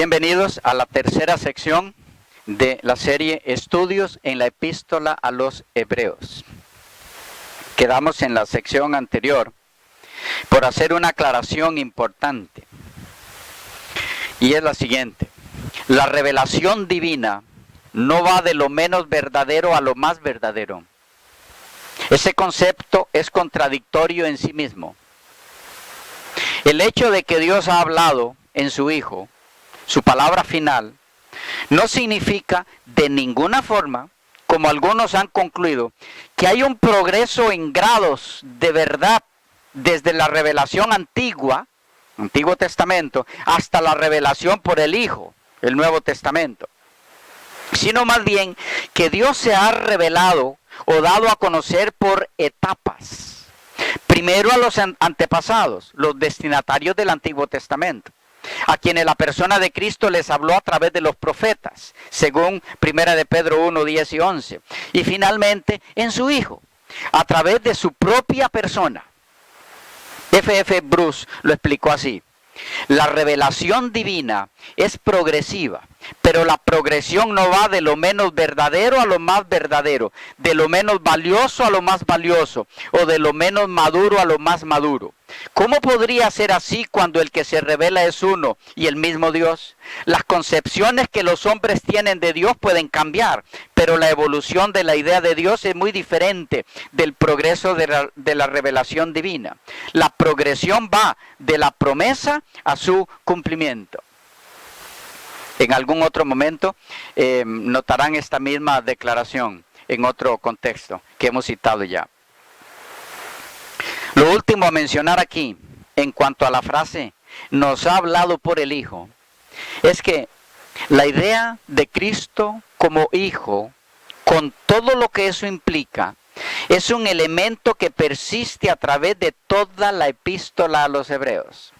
Bienvenidos a la tercera sección de la serie Estudios en la Epístola a los Hebreos. Quedamos en la sección anterior por hacer una aclaración importante. Y es la siguiente. La revelación divina no va de lo menos verdadero a lo más verdadero. Ese concepto es contradictorio en sí mismo. El hecho de que Dios ha hablado en su Hijo, su palabra final, no significa de ninguna forma, como algunos han concluido, que hay un progreso en grados de verdad desde la revelación antigua, Antiguo Testamento, hasta la revelación por el Hijo, el Nuevo Testamento. Sino más bien que Dios se ha revelado o dado a conocer por etapas. Primero a los antepasados, los destinatarios del Antiguo Testamento, a quienes la persona de Cristo les habló a través de los profetas, según 1 de Pedro 1, 10 y 11. Y finalmente en su Hijo, a través de su propia persona. F.F. Bruce lo explicó así. La revelación divina es progresiva, pero la progresión no va de lo menos verdadero a lo más verdadero, de lo menos valioso a lo más valioso, o de lo menos maduro a lo más maduro. ¿Cómo podría ser así cuando el que se revela es uno y el mismo Dios? Las concepciones que los hombres tienen de Dios pueden cambiar, pero la evolución de la idea de Dios es muy diferente del progreso de la revelación divina. La progresión va de la promesa a su cumplimiento. En algún otro momento notarán esta misma declaración en otro contexto que hemos citado ya. Lo último a mencionar aquí, en cuanto a la frase, nos ha hablado por el Hijo, es que la idea de Cristo como Hijo, con todo lo que eso implica, es un elemento que persiste a través de toda la epístola a los Hebreos,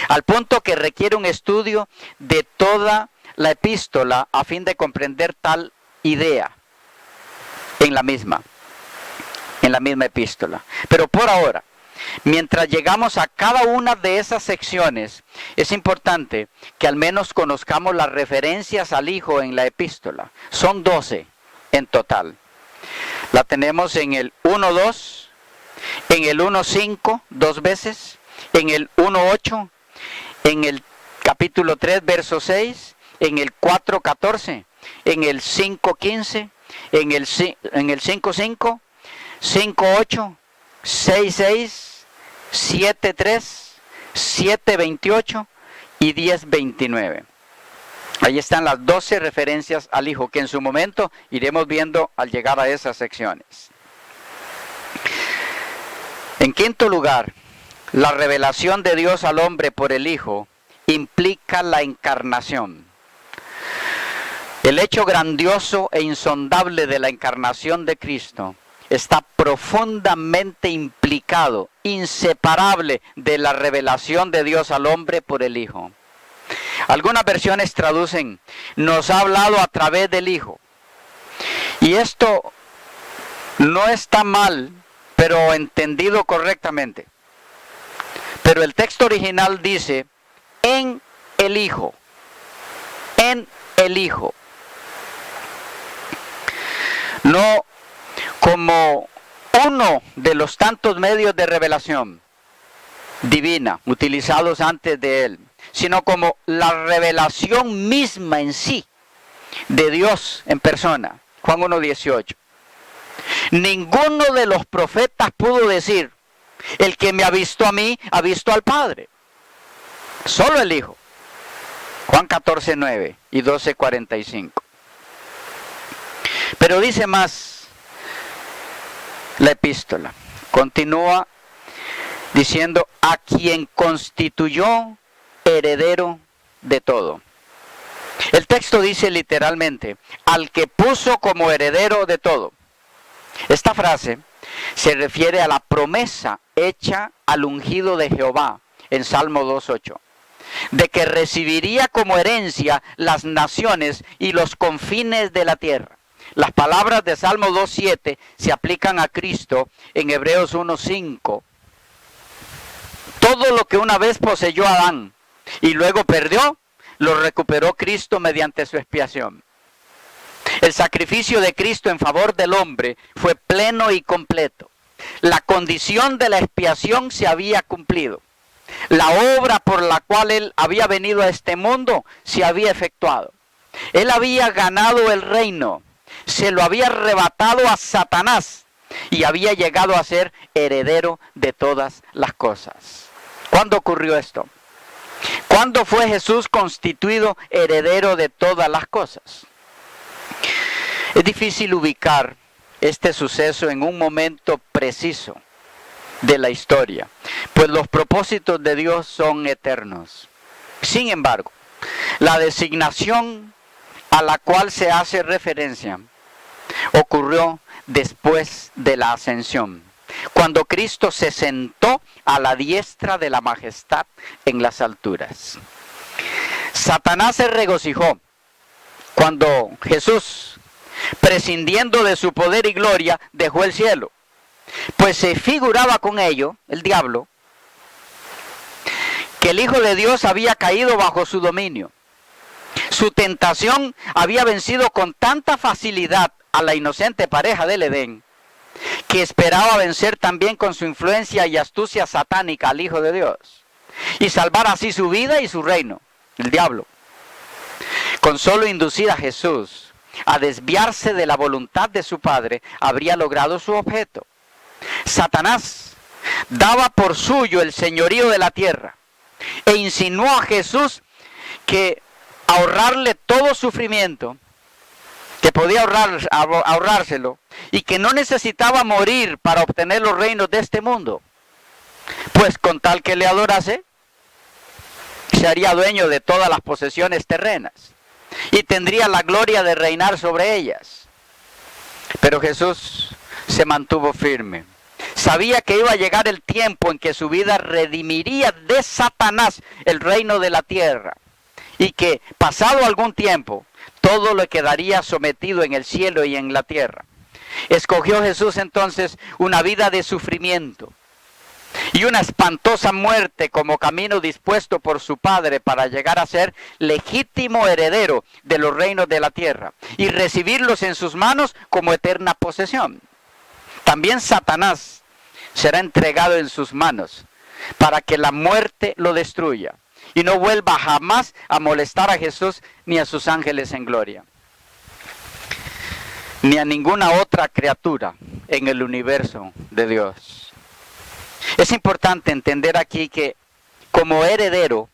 al punto que requiere un estudio de toda la epístola a fin de comprender tal idea en la misma epístola. Pero por ahora, mientras llegamos a cada una de esas secciones, es importante que al menos conozcamos las referencias al Hijo en la epístola. Son 12 en total. La tenemos en el 1.2, en el 1.5, 2 veces, en el 1.8, en el capítulo 3, verso 6, en el 4.14, en el 5.15, en el 5.5, 5.8, 6.6, 7.3, 7.28 y 10.29. Ahí están las 12 referencias al Hijo, que en su momento iremos viendo al llegar a esas secciones. En quinto lugar, la revelación de Dios al hombre por el Hijo implica la encarnación. El hecho grandioso e insondable de la encarnación de Cristo está profundamente implicado, inseparable de la revelación de Dios al hombre por el Hijo. Algunas versiones traducen, nos ha hablado a través del Hijo. Y esto no está mal, pero entendido correctamente. Pero el texto original dice, en el Hijo. En el Hijo. No como uno de los tantos medios de revelación divina utilizados antes de él, sino como la revelación misma en sí de Dios en persona. Juan 1.18. Ninguno de los profetas pudo decir, el que me ha visto a mí, ha visto al Padre. Solo el Hijo. Juan 14.9 y 12.45. Pero dice más la epístola. Continúa diciendo, a quien constituyó heredero de todo. El texto dice literalmente, al que puso como heredero de todo. Esta frase se refiere a la promesa hecha al ungido de Jehová en Salmo 2.8, de que recibiría como herencia las naciones y los confines de la tierra. Las palabras de Salmo 2.7 se aplican a Cristo en Hebreos 1.5. Todo lo que una vez poseyó Adán y luego perdió, lo recuperó Cristo mediante su expiación. El sacrificio de Cristo en favor del hombre fue pleno y completo. La condición de la expiación se había cumplido. La obra por la cual Él había venido a este mundo se había efectuado. Él había ganado el reino, se lo había arrebatado a Satanás y había llegado a ser heredero de todas las cosas. ¿Cuándo ocurrió esto? ¿Cuándo fue Jesús constituido heredero de todas las cosas? Es difícil ubicar este suceso en un momento preciso de la historia, pues los propósitos de Dios son eternos. Sin embargo, la designación a la cual se hace referencia ocurrió después de la ascensión, cuando Cristo se sentó a la diestra de la majestad en las alturas. Satanás se regocijó cuando Jesús, prescindiendo de su poder y gloria, dejó el cielo, pues se figuraba con ello, el diablo, que el Hijo de Dios había caído bajo su dominio. Su tentación había vencido con tanta facilidad a la inocente pareja del Edén, que esperaba vencer también con su influencia y astucia satánica al Hijo de Dios, y salvar así su vida y su reino, el diablo. Con solo inducir a Jesús a desviarse de la voluntad de su Padre, habría logrado su objeto. Satanás daba por suyo el señorío de la tierra, e insinuó a Jesús que ahorrarle todo sufrimiento, que podía ahorrárselo, y que no necesitaba morir para obtener los reinos de este mundo, pues con tal que le adorase, se haría dueño de todas las posesiones terrenas, y tendría la gloria de reinar sobre ellas. Pero Jesús se mantuvo firme. Sabía que iba a llegar el tiempo en que su vida redimiría de Satanás el reino de la tierra, y que, pasado algún tiempo, todo le quedaría sometido en el cielo y en la tierra. Escogió Jesús entonces una vida de sufrimiento y una espantosa muerte como camino dispuesto por su Padre para llegar a ser legítimo heredero de los reinos de la tierra y recibirlos en sus manos como eterna posesión. También Satanás será entregado en sus manos para que la muerte lo destruya y no vuelva jamás a molestar a Jesús ni a sus ángeles en gloria, ni a ninguna otra criatura en el universo de Dios. Es importante entender aquí que como heredero,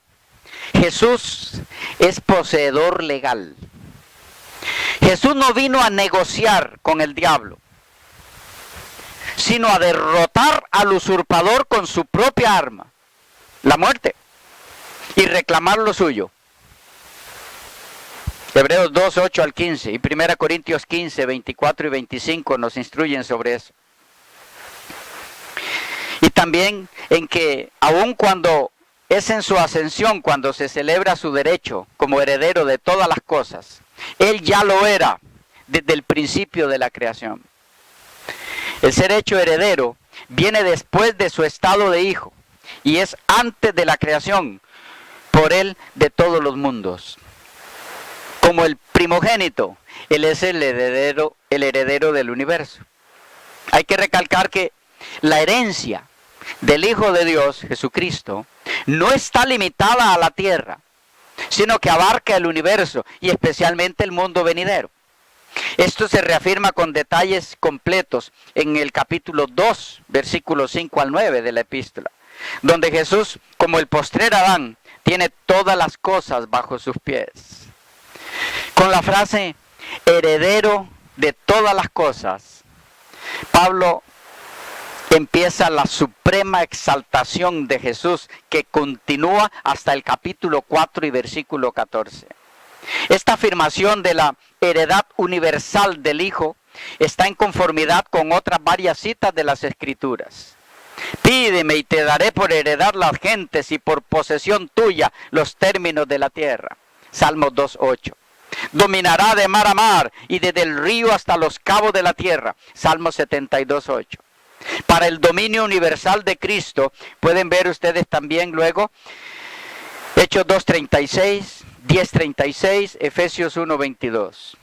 Jesús es poseedor legal. Jesús no vino a negociar con el diablo, sino a derrotar al usurpador con su propia arma, la muerte, y reclamar lo suyo. Hebreos 2, 8 al 15 y 1 Corintios 15, 24 y 25 nos instruyen sobre eso. Y también en que aun cuando es en su ascensión, cuando se celebra su derecho como heredero de todas las cosas, Él ya lo era desde el principio de la creación. El ser hecho heredero viene después de su estado de hijo y es antes de la creación por Él de todos los mundos. Como el primogénito, Él es el heredero del universo. Hay que recalcar que la herencia del Hijo de Dios, Jesucristo, no está limitada a la tierra, sino que abarca el universo y especialmente el mundo venidero. Esto se reafirma con detalles completos en el capítulo 2, versículos 5 al 9 de la epístola, donde Jesús, como el postrer Adán, tiene todas las cosas bajo sus pies. Con la frase heredero de todas las cosas, Pablo empieza la suprema exaltación de Jesús que continúa hasta el capítulo 4 y versículo 14. Esta afirmación de la heredad universal del Hijo está en conformidad con otras varias citas de las Escrituras. Pídeme y te daré por heredad las gentes y por posesión tuya los términos de la tierra. Salmos 2:8. Dominará de mar a mar y desde el río hasta los cabos de la tierra. Salmos 72:8. Para el dominio universal de Cristo, pueden ver ustedes también luego Hechos 2:36, 10:36, Efesios 1:22.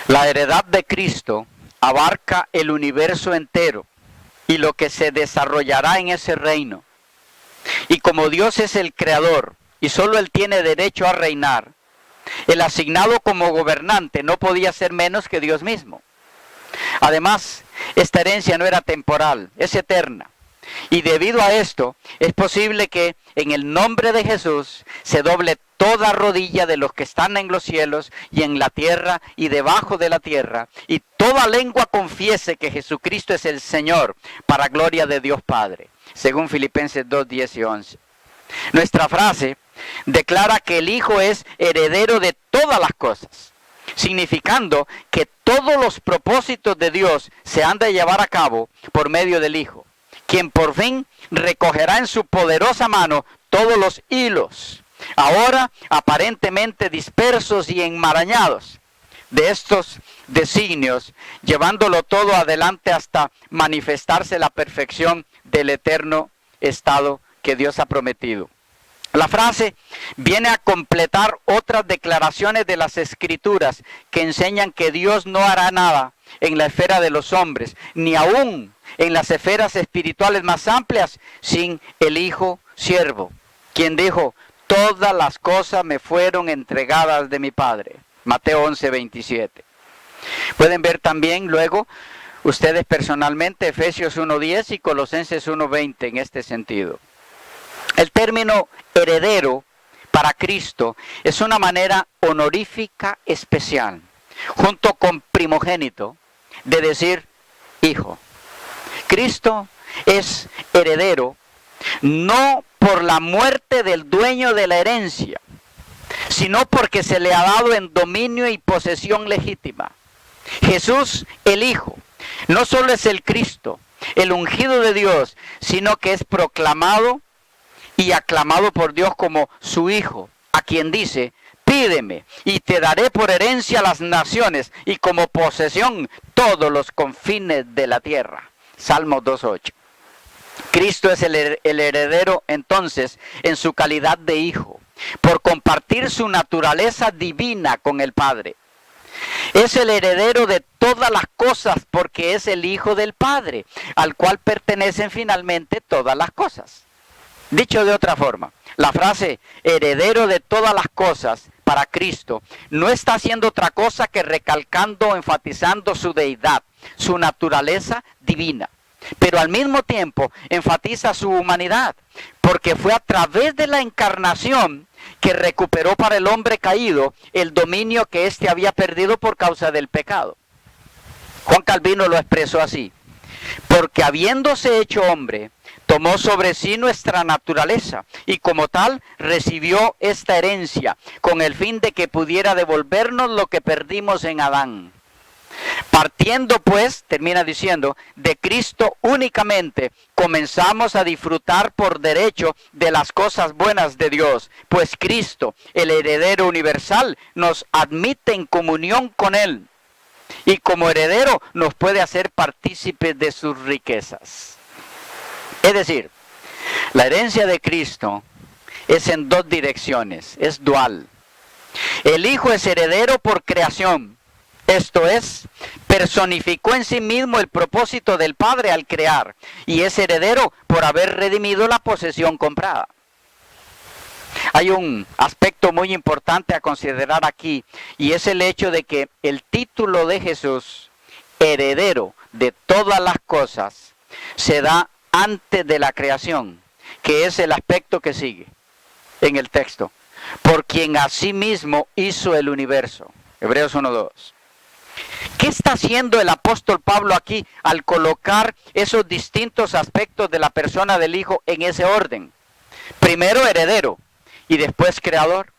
La heredad de Cristo abarca el universo entero y lo que se desarrollará en ese reino. Y como Dios es el creador y solo Él tiene derecho a reinar, el asignado como gobernante no podía ser menos que Dios mismo. Además, esta herencia no era temporal, es eterna. Y debido a esto, es posible que en el nombre de Jesús se doble toda rodilla de los que están en los cielos y en la tierra y debajo de la tierra, y toda lengua confiese que Jesucristo es el Señor, para gloria de Dios Padre, según Filipenses 2:10 y 11. Nuestra frase declara que el Hijo es heredero de todas las cosas, significando que todos los propósitos de Dios se han de llevar a cabo por medio del Hijo, quien por fin recogerá en su poderosa mano todos los hilos, ahora aparentemente dispersos y enmarañados, de estos designios, llevándolo todo adelante hasta manifestarse la perfección del eterno estado que Dios ha prometido. La frase viene a completar otras declaraciones de las Escrituras que enseñan que Dios no hará nada en la esfera de los hombres, ni aún en las esferas espirituales más amplias, sin el Hijo siervo, quien dijo: todas las cosas me fueron entregadas de mi Padre. Mateo 11:27. Pueden ver también luego ustedes personalmente Efesios 1:10 y Colosenses 1:20 en este sentido. El término heredero para Cristo es una manera honorífica especial, junto con primogénito, de decir hijo. Cristo es heredero no por la muerte del dueño de la herencia, sino porque se le ha dado en dominio y posesión legítima. Jesús, el Hijo, no solo es el Cristo, el ungido de Dios, sino que es proclamado y aclamado por Dios como su Hijo, a quien dice: pídeme y te daré por herencia las naciones y como posesión todos los confines de la tierra. Salmo 2:8. Cristo es el heredero entonces en su calidad de Hijo, por compartir su naturaleza divina con el Padre. Es el heredero de todas las cosas porque es el Hijo del Padre, al cual pertenecen finalmente todas las cosas. Dicho de otra forma, la frase heredero de todas las cosas para Cristo no está haciendo otra cosa que recalcando o enfatizando su deidad, su naturaleza divina. Pero al mismo tiempo enfatiza su humanidad, porque fue a través de la encarnación que recuperó para el hombre caído el dominio que éste había perdido por causa del pecado. Juan Calvino lo expresó así: porque habiéndose hecho hombre, tomó sobre sí nuestra naturaleza y como tal recibió esta herencia, con el fin de que pudiera devolvernos lo que perdimos en Adán. Partiendo pues, termina diciendo, de Cristo únicamente, comenzamos a disfrutar por derecho de las cosas buenas de Dios, pues Cristo, el heredero universal, nos admite en comunión con Él, y como heredero nos puede hacer partícipes de sus riquezas. Es decir, la herencia de Cristo es en dos direcciones, es dual. El Hijo es heredero por creación. Esto es, personificó en sí mismo el propósito del Padre al crear, y es heredero por haber redimido la posesión comprada. Hay un aspecto muy importante a considerar aquí, y es el hecho de que el título de Jesús, heredero de todas las cosas, se da antes de la creación, que es el aspecto que sigue en el texto, por quien asimismo hizo el universo. Hebreos 1:2. ¿Qué está haciendo el apóstol Pablo aquí al colocar esos distintos aspectos de la persona del Hijo en ese orden? Primero heredero y después creador.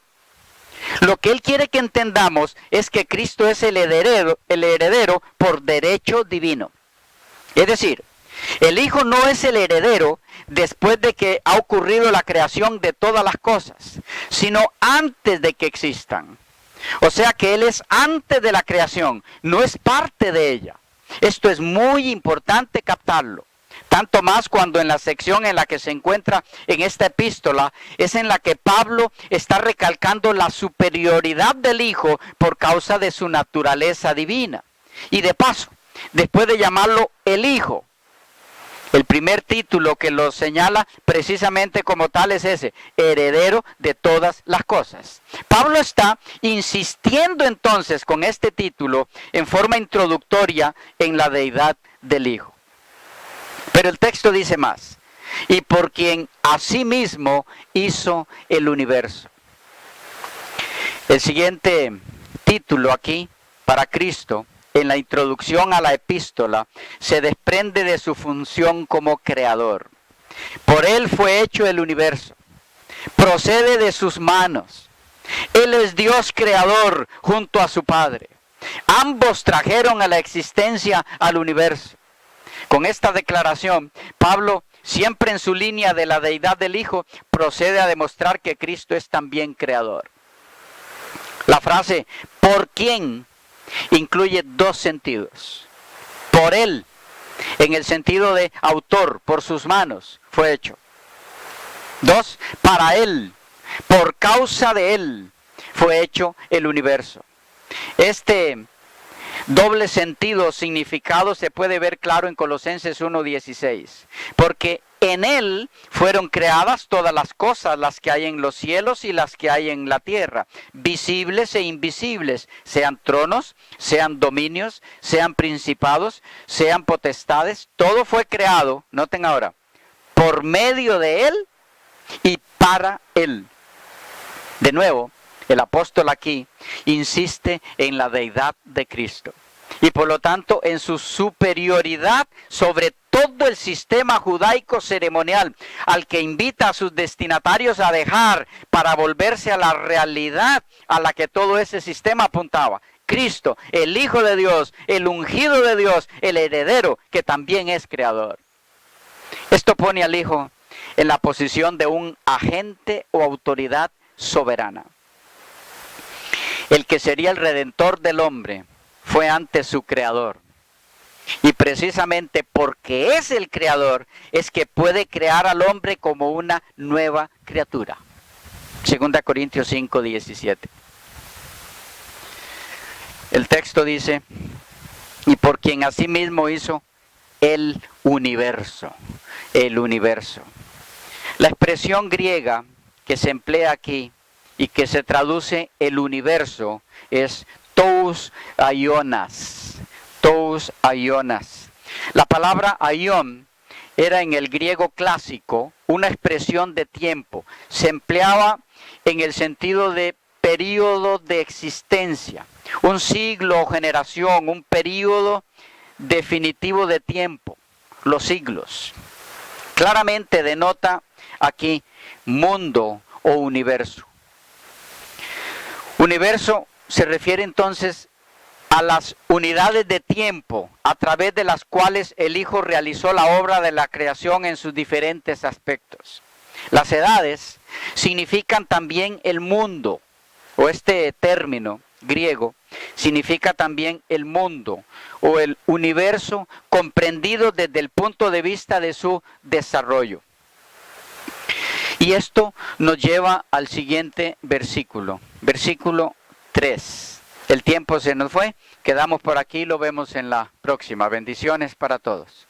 Lo que él quiere que entendamos es que Cristo es el heredero por derecho divino. Es decir, el Hijo no es el heredero después de que ha ocurrido la creación de todas las cosas, sino antes de que existan. O sea que Él es antes de la creación, no es parte de ella. Esto es muy importante captarlo. Tanto más cuando en la sección en la que se encuentra en esta epístola es en la que Pablo está recalcando la superioridad del Hijo por causa de su naturaleza divina. Y de paso, después de llamarlo el Hijo, el primer título que lo señala precisamente como tal es ese, heredero de todas las cosas. Pablo está insistiendo entonces con este título en forma introductoria en la deidad del Hijo. Pero el texto dice más, y por quien asimismo hizo el universo. El siguiente título aquí, para Cristo, en la introducción a la epístola, se desprende de su función como creador. Por Él fue hecho el universo, procede de sus manos. Él es Dios creador junto a su Padre. Ambos trajeron a la existencia al universo. Con esta declaración, Pablo, siempre en su línea de la deidad del Hijo, procede a demostrar que Cristo es también creador. La frase, ¿por quién?, incluye dos sentidos. Por Él, en el sentido de autor, por sus manos, fue hecho. Dos, para Él, por causa de Él, fue hecho el universo. Este doble sentido, significado, se puede ver claro en Colosenses 1:16. Porque en Él fueron creadas todas las cosas, las que hay en los cielos y las que hay en la tierra, visibles e invisibles, sean tronos, sean dominios, sean principados, sean potestades. Todo fue creado, noten ahora, por medio de Él y para Él. De nuevo, el apóstol aquí insiste en la deidad de Cristo y por lo tanto en su superioridad sobre todo el sistema judaico ceremonial, al que invita a sus destinatarios a dejar para volverse a la realidad a la que todo ese sistema apuntaba. Cristo, el Hijo de Dios, el ungido de Dios, el heredero que también es creador. Esto pone al Hijo en la posición de un agente o autoridad soberana. El que sería el redentor del hombre fue antes su creador. Y precisamente porque es el creador, es que puede crear al hombre como una nueva criatura. 2 Corintios 5:17. El texto dice, y por quien asimismo hizo el universo. El universo. La expresión griega que se emplea aquí y que se traduce el universo es tous aionas. Tous aionas. La palabra aion era en el griego clásico una expresión de tiempo. Se empleaba en el sentido de período de existencia. Un siglo o generación, un período definitivo de tiempo. Los siglos. Claramente denota aquí mundo o universo. Universo se refiere entonces a las unidades de tiempo a través de las cuales el Hijo realizó la obra de la creación en sus diferentes aspectos. Las edades significan también el mundo, o este término griego significa también el mundo o el universo comprendido desde el punto de vista de su desarrollo. Y esto nos lleva al siguiente versículo, versículo 3. El tiempo se nos fue, quedamos por aquí, lo vemos en la próxima. Bendiciones para todos.